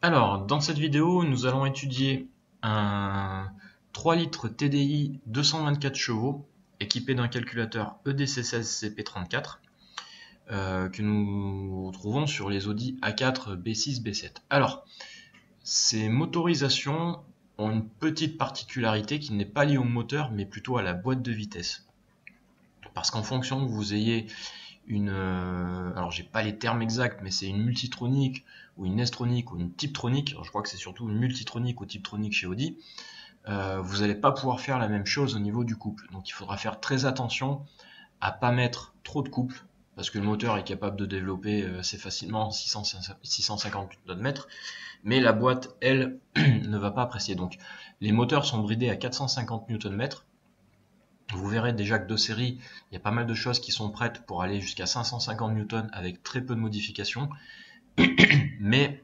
Alors, dans cette vidéo, nous allons étudier un 3 litres TDI 224 chevaux équipé d'un calculateur EDC16 CP34 que nous trouvons sur les Audi A4, B6, B7. Alors, ces motorisations ont une petite particularité qui n'est pas liée au moteur mais plutôt à la boîte de vitesse. Parce qu'en fonction que vous ayez alors j'ai pas les termes exacts, mais c'est une multitronique ou une S-tronique ou une Tiptronic. Alors je crois que c'est surtout une multitronique ou Tiptronic chez Audi. Vous n'allez pas pouvoir faire la même chose au niveau du couple. Donc il faudra faire très attention à pas mettre trop de couple, parce que le moteur est capable de développer assez facilement 650 Nm, mais la boîte, elle, ne va pas apprécier. Donc les moteurs sont bridés à 450 Nm. Vous verrez déjà que de série, il y a pas mal de choses qui sont prêtes pour aller jusqu'à 550 Newton avec très peu de modifications. Mais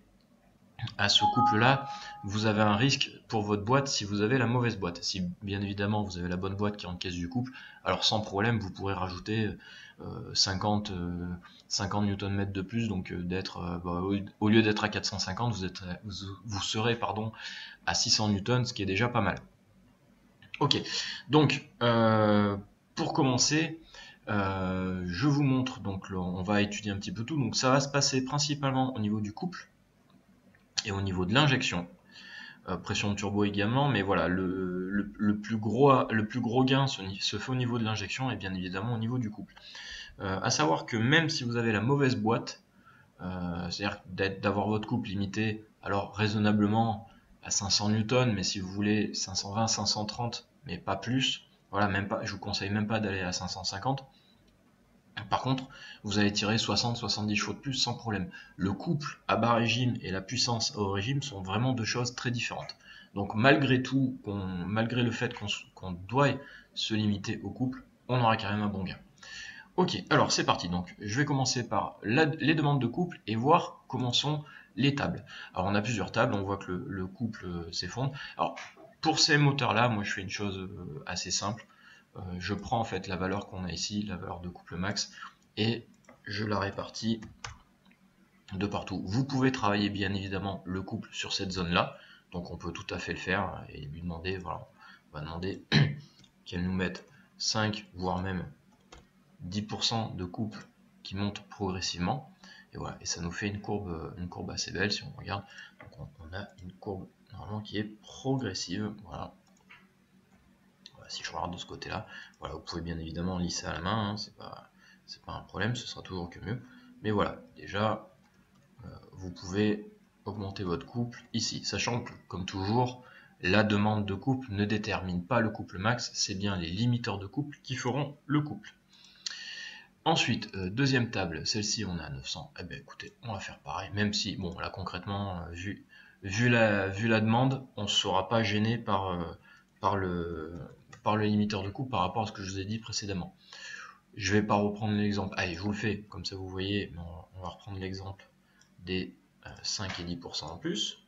à ce couple-là, vous avez un risque pour votre boîte si vous avez la mauvaise boîte. Si bien évidemment vous avez la bonne boîte qui est en caisse du couple, alors sans problème vous pourrez rajouter 50 Nm de plus, donc au lieu d'être à 450, vous serez à 600 Newton, ce qui est déjà pas mal. Ok, donc pour commencer, je vous montre, donc on va étudier un petit peu tout. Donc ça va se passer principalement au niveau du couple et au niveau de l'injection. Pression de turbo également, mais voilà, le plus gros gain se fait au niveau de l'injection et bien évidemment au niveau du couple. À savoir que même si vous avez la mauvaise boîte, c'est-à-dire d'avoir votre couple limité, alors raisonnablement à 500 Newton, mais si vous voulez 520, 530, mais pas plus, voilà, même pas, je vous conseille même pas d'aller à 550. Par contre, vous allez tirer 60-70 chevaux de plus sans problème. Le couple à bas régime et la puissance à haut régime sont vraiment deux choses très différentes. Donc malgré tout, malgré le fait qu'on doit se limiter au couple, on aura quand même un bon gain. Ok, alors c'est parti. Donc je vais commencer par les demandes de couple et voir comment sont les tables. Alors on a plusieurs tables, on voit que le couple s'effondre. Alors pour ces moteurs-là, moi je fais une chose assez simple. Je prends en fait la valeur qu'on a ici, la valeur de couple max, et je la répartis de partout. Vous pouvez travailler bien évidemment le couple sur cette zone-là, donc on peut tout à fait le faire et lui demander, voilà, on va demander qu'elle nous mette 5 voire même 10% de couple qui monte progressivement, et voilà, et ça nous fait une courbe assez belle si on regarde. Donc on a une courbe normalement qui est progressive, voilà. Si je regarde de ce côté-là, voilà, vous pouvez bien évidemment lisser à la main, hein, c'est pas un problème, ce sera toujours que mieux. Mais voilà, déjà, vous pouvez augmenter votre couple ici, sachant que, comme toujours, la demande de couple ne détermine pas le couple max, c'est bien les limiteurs de couple qui feront le couple. Ensuite, deuxième table, celle-ci on a 900, eh bien écoutez, on va faire pareil, même si, bon là concrètement, vu la demande, on ne sera pas gêné par le limiteur de couple par rapport à ce que je vous ai dit précédemment. Je ne vais pas reprendre l'exemple, allez je vous le fais, comme ça vous voyez, on va reprendre l'exemple des 5 et 10% en plus,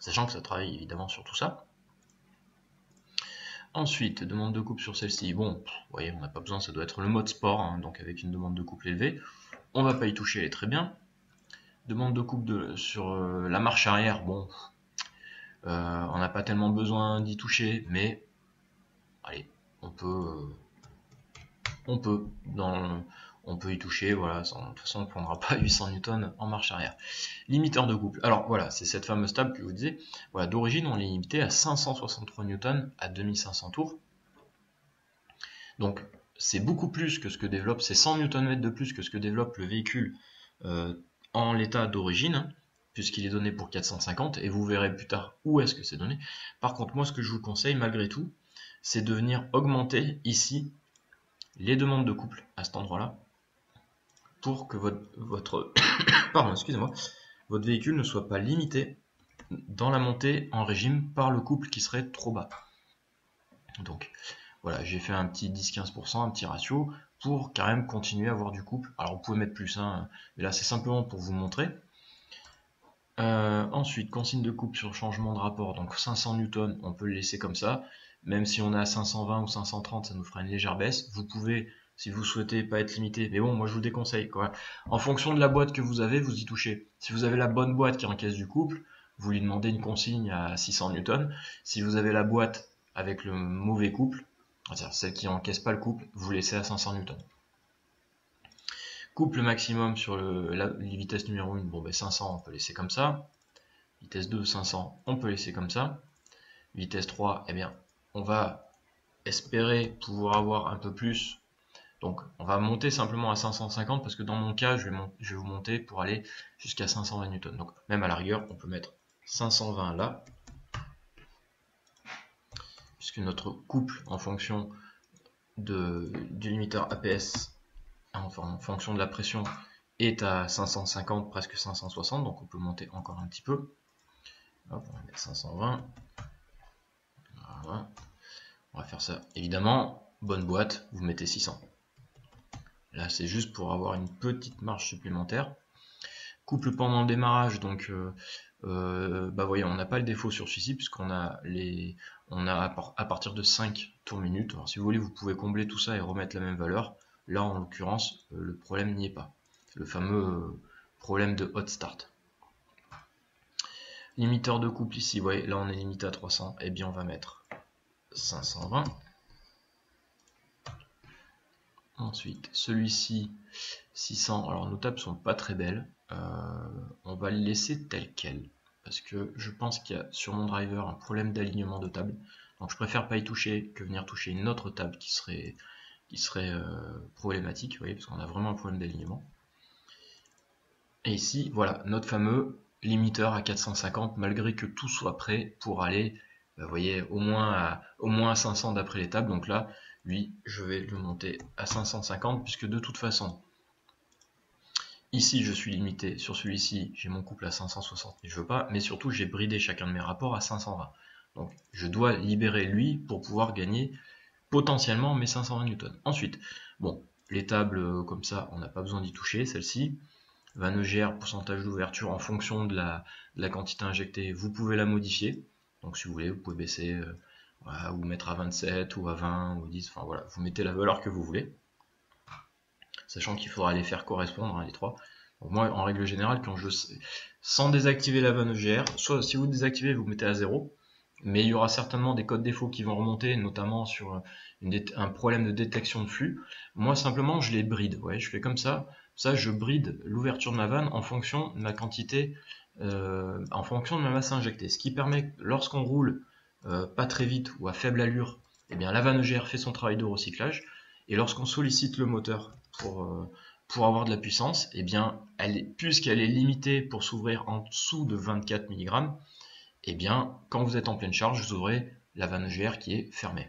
sachant que ça travaille évidemment sur tout ça. Ensuite, demande de couple sur celle-ci, bon, vous voyez, on n'a pas besoin, ça doit être le mode sport, hein, donc avec une demande de couple élevée, on va pas y toucher, elle est très bien. Demande de couple sur la marche arrière, bon, on n'a pas tellement besoin d'y toucher, mais allez, on peut y toucher, voilà, de toute façon on ne prendra pas 800 Newton en marche arrière. Limiteur de couple, alors voilà, c'est cette fameuse table que je vous disais, voilà, d'origine on est limité à 563 Newton à 2500 tours, donc c'est beaucoup plus que ce que développe, c'est 100 Nm de plus que ce que développe le véhicule en l'état d'origine, puisqu'il est donné pour 450, et vous verrez plus tard où est-ce que c'est donné. Par contre, moi ce que je vous conseille malgré tout, c'est de venir augmenter ici les demandes de couple à cet endroit-là, pour que votre pardon, excusez-moi, votre véhicule ne soit pas limité dans la montée en régime par le couple qui serait trop bas. Donc voilà, j'ai fait un petit 10-15%, un petit ratio, pour quand même continuer à avoir du couple. Alors vous pouvez mettre plus, hein, mais là c'est simplement pour vous montrer. Ensuite, consigne de couple sur changement de rapport, donc 500 Newton, on peut le laisser comme ça, même si on est à 520 ou 530, ça nous fera une légère baisse. Vous pouvez si vous souhaitez pas être limité. Mais bon, moi je vous déconseille, quoi. En fonction de la boîte que vous avez, vous y touchez. Si vous avez la bonne boîte qui encaisse du couple, vous lui demandez une consigne à 600 newtons. Si vous avez la boîte avec le mauvais couple, c'est-à-dire celle qui encaisse pas le couple, vous laissez à 500 newtons. Couple maximum sur les vitesses numéro 1, bon ben 500 on peut laisser comme ça. Vitesse 2, 500, on peut laisser comme ça. Vitesse 3, eh bien, on va espérer pouvoir avoir un peu plus. Donc, on va monter simplement à 550 parce que dans mon cas, je vais vous monter pour aller jusqu'à 520 newtons. Donc, même à la rigueur, on peut mettre 520 là. Puisque notre couple en fonction du limiteur APS, enfin en fonction de la pression, est à 550, presque 560. Donc, on peut monter encore un petit peu. Hop, on va mettre 520. Voilà. On va faire ça. Évidemment, bonne boîte, vous mettez 600. Là, c'est juste pour avoir une petite marge supplémentaire. Couple pendant le démarrage, donc bah voyez, on n'a pas le défaut sur celui-ci puisqu'on a à partir de 5 tours minutes. Alors si vous voulez, vous pouvez combler tout ça et remettre la même valeur. Là, en l'occurrence, le problème n'y est pas. Le fameux problème de hot start. Limiteur de couple ici, vous voyez, là on est limité à 300, et bien on va mettre 520. Ensuite, celui-ci, 600. Alors nos tables sont pas très belles. On va le laisser tel quel. Parce que je pense qu'il y a sur mon driver un problème d'alignement de table. Donc je préfère pas y toucher que venir toucher une autre table qui serait problématique. Vous voyez, parce qu'on a vraiment un problème d'alignement. Et ici, voilà, notre fameux limiteur à 450, malgré que tout soit prêt pour aller, vous voyez, au moins à 500 d'après les tables. Donc là, lui, je vais le monter à 550, puisque de toute façon, ici, je suis limité. Sur celui-ci, j'ai mon couple à 560, mais je veux pas. Mais surtout, j'ai bridé chacun de mes rapports à 520. Donc, je dois libérer lui pour pouvoir gagner potentiellement mes 520 newtons. Ensuite, bon, les tables comme ça, on n'a pas besoin d'y toucher. Celle-ci, Van EGR, pourcentage d'ouverture en fonction de la quantité injectée, vous pouvez la modifier. Donc, si vous voulez, vous pouvez baisser voilà, ou mettre à 27 ou à 20 ou à 10. Enfin voilà, vous mettez la valeur que vous voulez. Sachant qu'il faudra les faire correspondre, hein, les trois. Donc moi, en règle générale, quand sans désactiver la Van EGR, soit si vous désactivez, vous mettez à 0, mais il y aura certainement des codes défauts qui vont remonter, notamment sur un problème de détection de flux. Moi, simplement, je les bride. Ouais, je fais comme ça. Ça, je bride l'ouverture de ma vanne en fonction de ma quantité, en fonction de ma masse injectée. Ce qui permet, lorsqu'on roule pas très vite ou à faible allure, eh bien, la Van EGR fait son travail de recyclage. Et lorsqu'on sollicite le moteur pour avoir de la puissance, eh bien, puisqu'elle est limitée pour s'ouvrir en dessous de 24 mg, eh bien, quand vous êtes en pleine charge, vous aurez la Van EGR qui est fermée.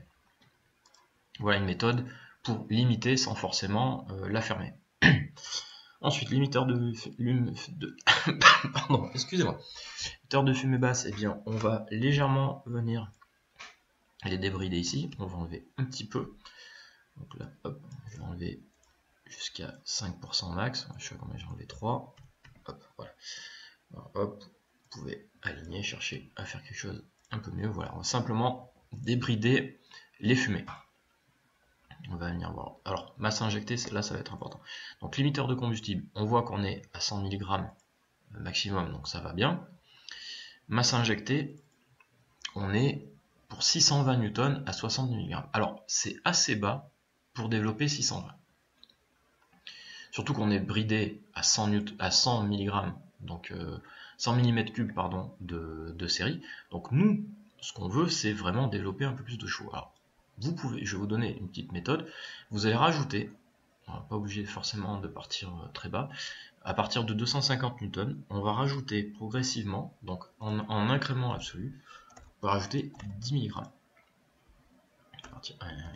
Voilà une méthode pour limiter sans forcément la fermer. Ensuite, limiteur pardon, excusez-moi. Limiteur de fumée basse, eh bien, on va légèrement venir les débrider ici. On va enlever un petit peu. Donc là, hop, je vais enlever jusqu'à 5% max. Je sais combien, j'ai enlevé 3. Hop, voilà. Alors, hop, vous pouvez aligner, chercher à faire quelque chose un peu mieux. Voilà, on va simplement débrider les fumées. On va venir voir. Alors, masse injectée, là, ça va être important. Donc, limiteur de combustible, on voit qu'on est à 100 mg maximum, donc ça va bien. Masse injectée, on est pour 620 newtons à 60 mg. Alors, c'est assez bas pour développer 620. Surtout qu'on est bridé à 100 mg, donc 100 mm3 pardon, de série. Donc nous, ce qu'on veut, c'est vraiment développer un peu plus de chevaux. Alors, vous pouvez, je vais vous donner une petite méthode. Vous allez rajouter, on n'est pas obligé forcément de partir très bas, à partir de 250 newtons, on va rajouter progressivement, donc en incrément absolu, on va rajouter 10 mg.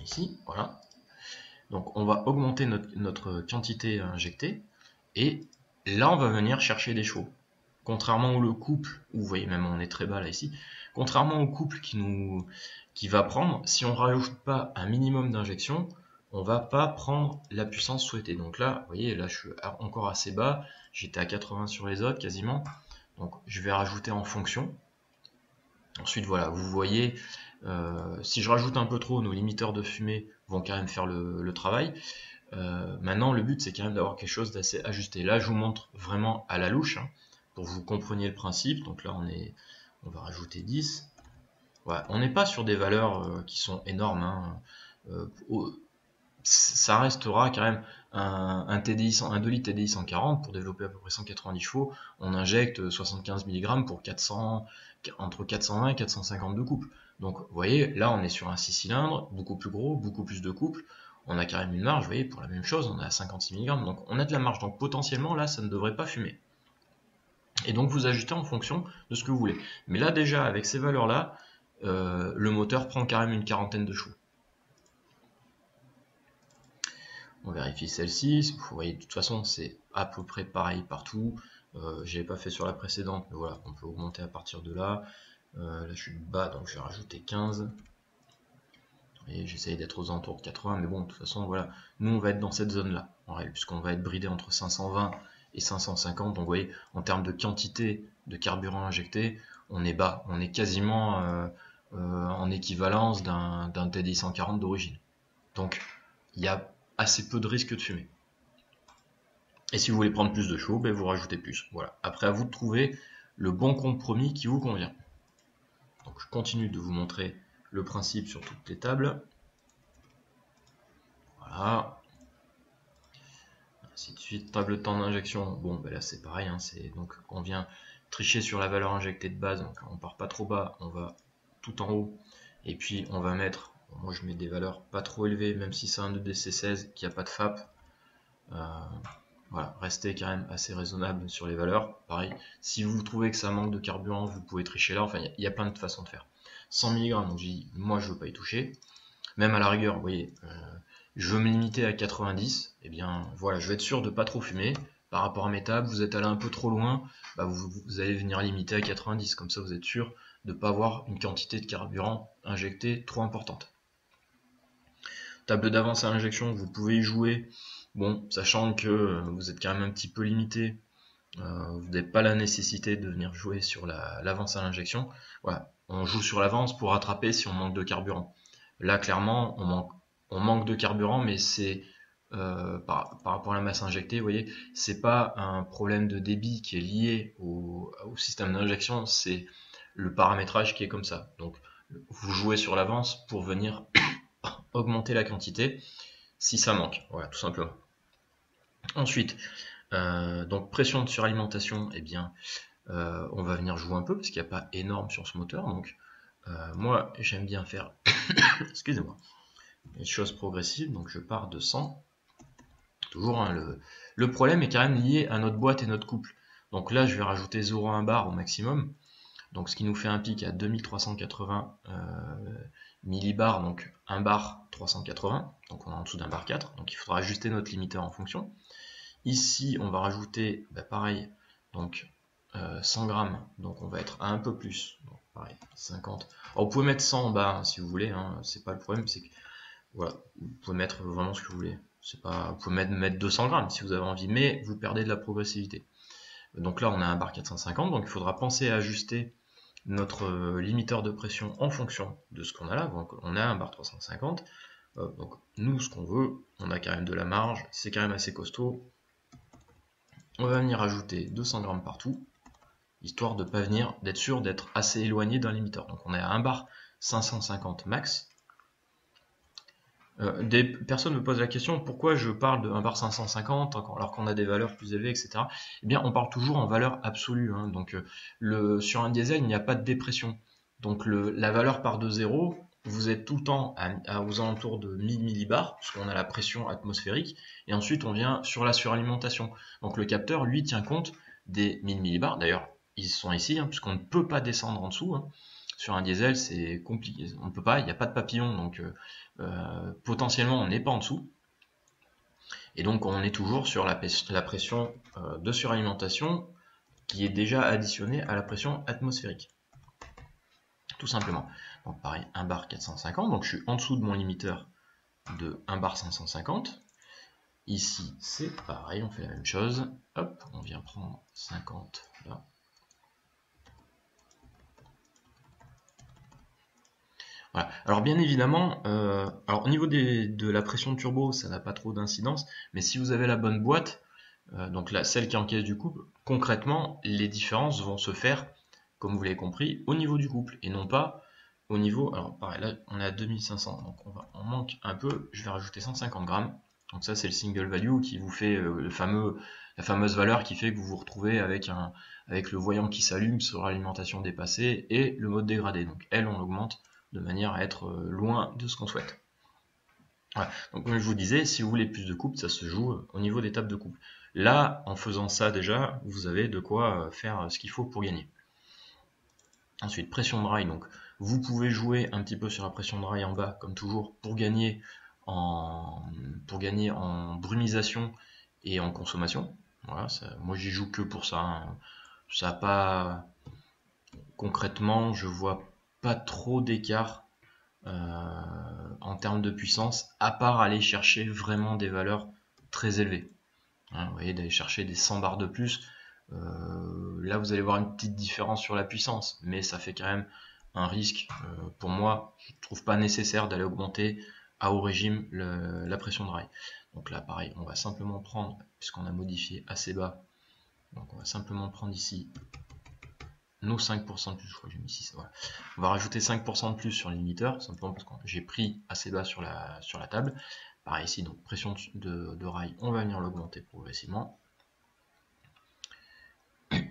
Ici, voilà. Donc on va augmenter notre quantité injectée, et là on va venir chercher des chevaux. Contrairement au couple, vous voyez même on est très bas là ici, contrairement au couple qui va prendre, si on ne rajoute pas un minimum d'injection, on va pas prendre la puissance souhaitée. Donc là, vous voyez, là je suis encore assez bas, j'étais à 80 sur les autres quasiment, donc je vais rajouter en fonction. Ensuite voilà, vous voyez, si je rajoute un peu trop, nos limiteurs de fumée vont quand même faire le travail. Maintenant, le but, c'est quand même d'avoir quelque chose d'assez ajusté. Là, je vous montre vraiment à la louche, hein, pour que vous compreniez le principe. Donc là, on va rajouter 10. Ouais, on n'est pas sur des valeurs qui sont énormes, hein. Ça restera quand même un 2 litres TDI 140 pour développer à peu près 190 chevaux. On injecte 75 mg pour entre 420 et 450 de couple. Donc vous voyez, là on est sur un 6 cylindres, beaucoup plus gros, beaucoup plus de couple. On a quand même une marge, vous voyez, pour la même chose, on est à 56 mg, donc on a de la marge. Donc potentiellement là, ça ne devrait pas fumer. Et donc vous ajustez en fonction de ce que vous voulez. Mais là déjà, avec ces valeurs-là, le moteur prend quand même une quarantaine de chevaux. On vérifie celle-ci. Vous voyez, de toute façon, c'est à peu près pareil partout. Je n'avais pas fait sur la précédente, mais voilà, on peut augmenter à partir de là. Là, je suis bas, donc je vais rajouter 15. Et j'essaye d'être aux alentours de 80, mais bon, de toute façon, voilà. Nous, on va être dans cette zone-là, en réalité, puisqu'on va être bridé entre 520 et 550. Donc, vous voyez, en termes de quantité de carburant injecté, on est bas. On est quasiment en équivalence d'un TDI 140 d'origine. Donc, il y a assez peu de risque de fumée. Et si vous voulez prendre plus de chevaux, ben vous rajoutez plus. Voilà. Après, à vous de trouver le bon compromis qui vous convient. Donc, je continue de vous montrer le principe sur toutes les tables. Voilà. Ainsi de suite. Table de temps d'injection. Bon, ben là, c'est pareil. Hein, donc, on vient tricher sur la valeur injectée de base. Donc, on part pas trop bas. On va tout en haut. Et puis, on va mettre... Moi, je mets des valeurs pas trop élevées, même si c'est un EDC16 qui n'a pas de FAP. Voilà, restez quand même assez raisonnable sur les valeurs. Pareil, si vous trouvez que ça manque de carburant, vous pouvez tricher là. Enfin, il y a plein de façons de faire. 100 mg, donc j'ai dit, moi je veux pas y toucher. Même à la rigueur, vous voyez, je veux me limiter à 90. Eh bien, voilà, je vais être sûr de pas trop fumer. Par rapport à mes tables, vous êtes allé un peu trop loin, bah vous allez venir limiter à 90. Comme ça, vous êtes sûr de ne pas avoir une quantité de carburant injecté trop importante. Table d'avance à l'injection, vous pouvez y jouer. Bon, sachant que vous êtes quand même un petit peu limité, vous n'avez pas la nécessité de venir jouer sur l'avance à l'injection. Voilà, on joue sur l'avance pour rattraper si on manque de carburant. Là, clairement, on manque de carburant, mais c'est par rapport à la masse injectée, vous voyez, c'est pas un problème de débit qui est lié au système d'injection, c'est le paramétrage qui est comme ça. Donc, vous jouez sur l'avance pour venir augmenter la quantité si ça manque, voilà, tout simplement. Ensuite, donc pression de suralimentation, eh bien, on va venir jouer un peu parce qu'il n'y a pas énorme sur ce moteur. Donc, moi, j'aime bien faire, excusez-moi, les choses progressives. Donc, je pars de 100. Toujours, hein, le problème est quand même lié à notre boîte et notre couple. Donc là, je vais rajouter 0,1 bar au maximum. Donc, ce qui nous fait un pic à 2380 millibars, donc 1 bar 380. Donc, on est en dessous d'un bar 4. Donc, il faudra ajuster notre limiteur en fonction. Ici, on va rajouter, pareil, donc 100 grammes, donc on va être à un peu plus, donc pareil, 50. Alors, vous pouvez mettre 100 en bas hein, si vous voulez, hein, c'est pas le problème, c'est que voilà, vous pouvez mettre vraiment ce que vous voulez. Vous pouvez mettre 200 grammes si vous avez envie, mais vous perdez de la progressivité. Donc là, on a un bar 450, donc il faudra penser à ajuster notre limiteur de pression en fonction de ce qu'on a là. Donc on a un bar 350. Donc nous, ce qu'on veut, on a quand même de la marge, c'est quand même assez costaud. On va venir ajouter 200 grammes partout, histoire de pas venir, d'être sûr d'être assez éloigné d'un limiteur. Donc on est à 1 bar 550 max. Des personnes me posent la question pourquoi je parle de 1 bar 550 alors qu'on a des valeurs plus élevées, etc. Eh bien, on parle toujours en valeur absolue. Hein. Donc, sur un diesel, il n'y a pas de dépression. Donc, la valeur part de 0. Vous êtes tout le temps aux alentours de 1000 millibars, parce qu'on a la pression atmosphérique. Et ensuite, on vient sur la suralimentation. Donc, le capteur, lui, tient compte des 1000 millibars. D'ailleurs, ils sont ici, hein, puisqu'on ne peut pas descendre en dessous. Hein. Sur un diesel, c'est compliqué. On ne peut pas, il n'y a pas de papillon, donc potentiellement on n'est pas en dessous. Et donc on est toujours sur la pression de suralimentation qui est déjà additionnée à la pression atmosphérique. Tout simplement. Donc pareil, 1 bar 450, donc je suis en dessous de mon limiteur de 1 bar 550. Ici, c'est pareil, on fait la même chose. Hop, on vient prendre 50 là. Voilà. Alors bien évidemment, alors au niveau de la pression de turbo, ça n'a pas trop d'incidence, mais si vous avez la bonne boîte, donc celle qui encaisse du couple, concrètement, les différences vont se faire, comme vous l'avez compris, au niveau du couple, et non pas au niveau, alors pareil, là on est à 2500, donc on manque un peu, je vais rajouter 150 grammes, donc ça c'est le single value qui vous fait la fameuse valeur qui fait que vous vous retrouvez avec le voyant qui s'allume sur l'alimentation dépassée et le mode dégradé, donc elle on l'augmente de manière à être loin de ce qu'on souhaite. Voilà. Donc comme je vous disais, si vous voulez plus de couple, ça se joue au niveau des tables de couple. Là, en faisant ça déjà, vous avez de quoi faire ce qu'il faut pour gagner. Ensuite, pression de rail. Donc, vous pouvez jouer un petit peu sur la pression de rail en bas, comme toujours, pour gagner en brumisation et en consommation. Voilà, moi j'y joue que pour ça. Hein. Ça a pas concrètement, je vois pas trop d'écart en termes de puissance, à part aller chercher vraiment des valeurs très élevées. Hein, vous voyez, d'aller chercher des 100 barres de plus, là vous allez voir une petite différence sur la puissance, mais ça fait quand même un risque. Pour moi, je ne trouve pas nécessaire d'aller augmenter à haut régime la pression de rail. Donc là, pareil, on va simplement prendre, puisqu'on a modifié assez bas, donc on va simplement prendre ici nos 5% de plus, je crois que j'ai mis 6, voilà. On va rajouter 5% de plus sur le limiteur, simplement parce que j'ai pris assez bas sur la table. Pareil ici, donc pression de rail, on va venir l'augmenter progressivement. Voilà,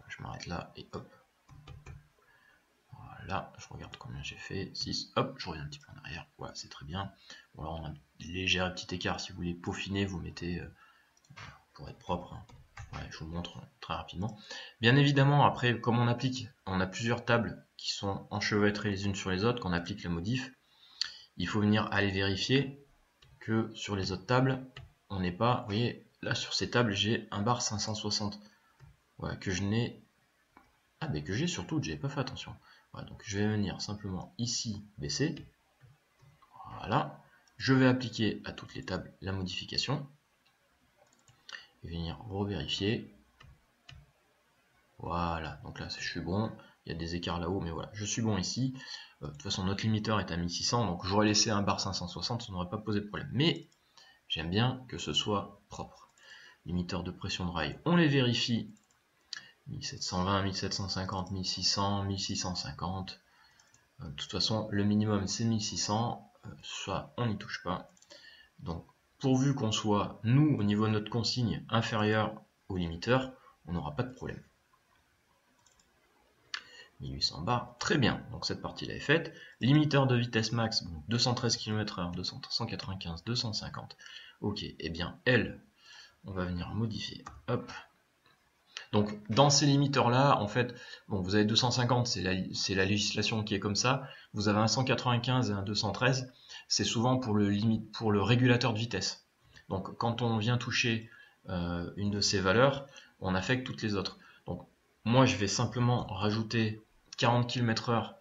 je m'arrête là et hop. Voilà, je regarde combien j'ai fait, 6, hop, je reviens un petit peu en arrière, voilà, c'est très bien. Bon, là on a un léger petit écart, si vous voulez peaufiner, vous mettez, pour être propre, hein. Ouais, je vous montre très rapidement. Bien évidemment, après, comme on a plusieurs tables qui sont enchevêtrées les unes sur les autres, quand on applique la modif, il faut venir aller vérifier que sur les autres tables, on n'est pas, vous voyez, là sur ces tables, j'ai un bar 560, voilà, que je n'ai, mais que j'ai surtout, j'avais pas fait attention. Voilà, donc je vais venir simplement ici baisser, voilà, je vais appliquer à toutes les tables la modification, et venir revérifier. Voilà, donc là je suis bon, il y a des écarts là-haut, mais voilà, je suis bon ici. De toute façon, notre limiteur est à 1600, donc j'aurais laissé un bar 560, ça n'aurait pas posé de problème. Mais j'aime bien que ce soit propre. Limiteur de pression de rail, on les vérifie. 1720, 1750, 1600, 1650. De toute façon, le minimum c'est 1600, soit on n'y touche pas. Donc, pourvu qu'on soit, nous, au niveau de notre consigne, inférieur au limiteur, on n'aura pas de problème. 1800 bars, très bien, donc cette partie-là est faite. Limiteur de vitesse max, 213 km/h, 195, 250. Ok, et bien elle, on va venir modifier. Hop. Donc dans ces limiteurs-là, en fait, bon, vous avez 250, c'est la législation qui est comme ça. Vous avez un 195 et un 213, c'est souvent pour le régulateur de vitesse. Donc quand on vient toucher une de ces valeurs, on affecte toutes les autres. Donc moi je vais simplement rajouter 40 km/h,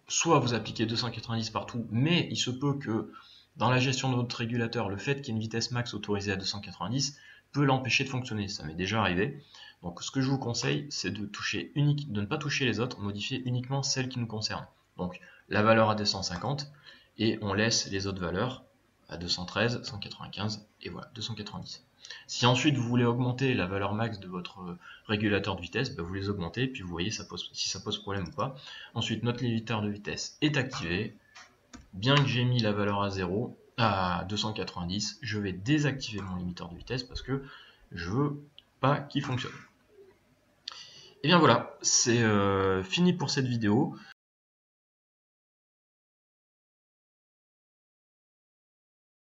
soit vous appliquez 290 partout, mais il se peut que dans la gestion de votre régulateur, le fait qu'il y ait une vitesse max autorisée à 290 peut l'empêcher de fonctionner, ça m'est déjà arrivé. Donc ce que je vous conseille, c'est de ne pas toucher les autres, modifier uniquement celles qui nous concernent. Donc la valeur à 250, et on laisse les autres valeurs à 213, 195, et voilà, 290. Si ensuite vous voulez augmenter la valeur max de votre régulateur de vitesse, vous les augmentez, puis vous voyez si ça pose problème ou pas. Ensuite, notre limiteur de vitesse est activé. Bien que j'ai mis la valeur à 0, à 290, je vais désactiver mon limiteur de vitesse parce que je veux pas qu'il fonctionne. Et bien voilà, c'est fini pour cette vidéo.